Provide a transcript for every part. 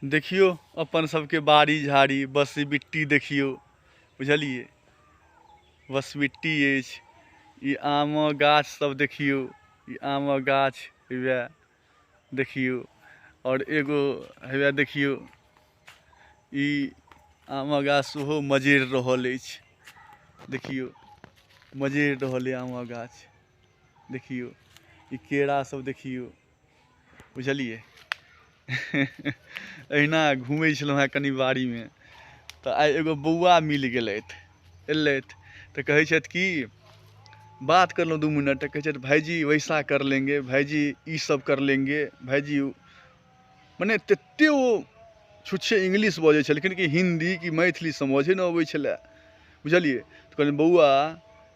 देखियो अपन सबके बाड़ी झाड़ी बसबिट्टी देखियो, बुझलिए बसबिट्टी अछि। ई आमक गाछ सब देखियो, ई आमक गाछ हेवए देखियो। और एगो हेवए देखियो, ई आमक गाछ सेहो मजरि रहल अछि। देखियो मजरि रहल अछि आमक गाछ, देखियो ई केरा सब देखियो, बुझलिए। अहिना घूमै छलहुँ हेँ कनि बाड़ीमे, तऽ आइ एगो बौआ मिल गेलथि। एलथि तऽ कहै छथि कि बात करलहुँ 2 मिनट, तऽ कहै छथि भाईजी वैसा कर लेंगे, भाईजी ई सब कर लेंगे, भाईजी मने ततेक ओ छुच्छे इंग्लिश बजै छलखिन कि हिन्दी कि मैथिली समझे नहि अबै छलए, बुझलिए। तऽ कहलियै बौआ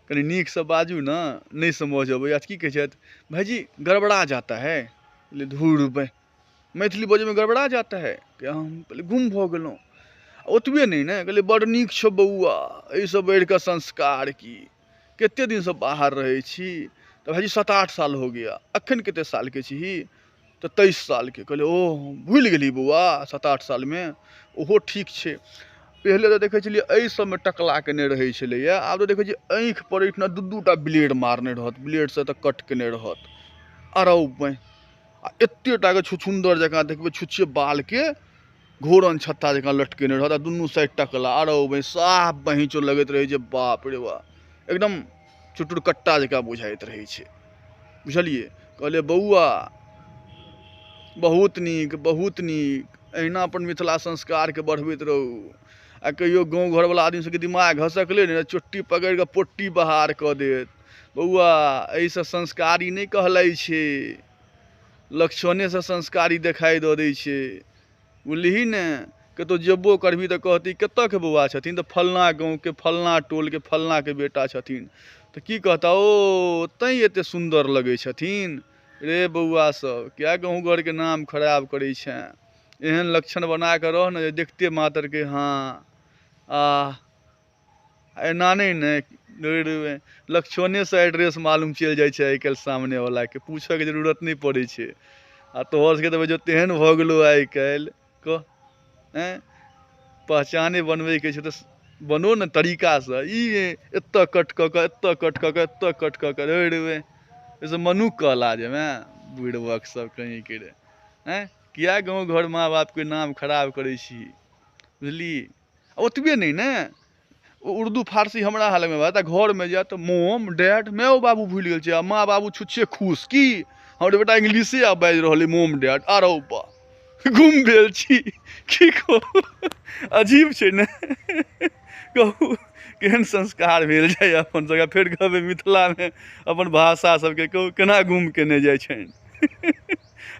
कनि नीकसँ बाजू ने, नहि समझ अबैए। की कहै छथि भाईजी गड़बड़ा जाता है। धूर बे मैथिली बजैमे गड़बड़ा जाता है कि हम पहले गुम भऽ गेलहुँ। ओतबे नहीं ने, कहलिए बड़ नीक छौ बौआ, एहिसँ बढ़ि कऽ संस्कार की। कतेक दिनसँ बाहर रहै छी? तऽ भाईजी 7-8 साल हो गया। अखन कतेक सालके छी? तऽ 23 सालके। कहलिए ओह भूलि गेली बौआ 7-8 सालमे, ओहो ठीक छै। पहिले तऽ देखै छलियै एहि सबमे टकला केने रहै छलैए, आब तऽ देखै छियै आँखि पर एहिठिना 2-2टा ब्लेड मारने रहत, ब्लेडसँ तऽ कट केने रहत। अरौ बे आ एतेक टाके छुछुन्दर जकाँ देखबै, छुच्छे बालके घोरन छत्ता जकाँ लटकेने रहत, आ दुनू साइड टकला। अरौ बे साफ बहीचो लगैत रहै छै, बाप रे बाप, एकदम चुटुरकट्टा जकाँ बुझाइत रहै छै, बुझलिए। कहलिए बौआ बहुत नीक बहुत नीक, अहिना अपन मिथिला संस्कारके बढ़बैत रहू। आ कहियो गाँव घरवला आदमी सबके दिमाग घसकले ने, चोट्टी पकड़ि कऽ पोट्टी बहार कऽ देत। बौआ एहिसँ संस्कारी नहि कहलाई छै, लक्षणेसँ संस्कारी देखाइ दऽ दै छै, बुझलिही ने। कतहु जेबो करबही तऽ कहती कतऽके बौआ छथिन? तऽ फल्लाँ गाँवके फल्लाँ टोलके फल्लाँके बेटा छथिन। तऽ की कहता ओ तैँ एतेक सुन्दर लगै छथिन। रे बौआ सब किया गाँव घरके नाम खराब करै छेँ? एहन लक्षण बना कऽ रह ने जे देखते मात्रके हाँ एना नहीं ने, लक्षणेसँ एड्रेस मालूम चलि जाइ छै आइ काल्हि सामनेवलाके, पूछयके जरूरत नहि पड़ै छै। आ तोहर सबके तऽ जो तेहन भऽ गेलौ आइ काल्हि, कह पहचाने बनबैके छै तऽ बनो ने तरीकासँ। ई एतऽ कट कऽ कऽ, एतऽ कट कऽ कऽ, एतऽ कट कऽ कऽ, रे एहिसँ मनुख कहला जेमे बुढ़बक सब कहीं के रे। किया गाँव घर माँ बापके नाम खराब करै छी, बुझली। ओतबे नहीं ने, उर्दू फारसी हमरा हालमे बात, घरमे जाए तऽ मोम डैड मायो बाबू भूलि गेल छै, आ माँ बाबू छुच्छे खुश की हमर बेटा इंग्लिशे आब बाजि रहल अइ, मोम डैड। आरौ बा गुम भेल छी की कहू, अजीब छै ने। कहू केहन संस्कार भेल जाय अपन सबके, फेर कहबै मिथिलामे अपन भाषा सबके कहू केना गुम केने जाइ छनि।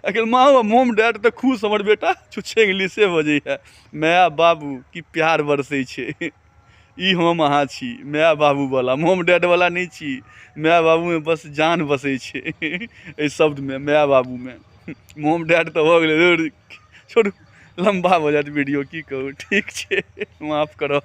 अखन माँ मोम डैड तऽ खुश हमर बेटा छुच्छे इंग्लिशे बजैए। माय बाबू की प्यार बरसै छै। ई हम अहाँ छी माय बाबूवला, मोम डैडवला नहीं छी। माय बाबूमे बस जान बसै छै, एहि शब्दमे माय बाबूमे। मोम डैड तऽ भऽ गेलै, छोड़ू लम्बा भऽ जायत वीडियो, की कहू। ठीक छै माफ करब।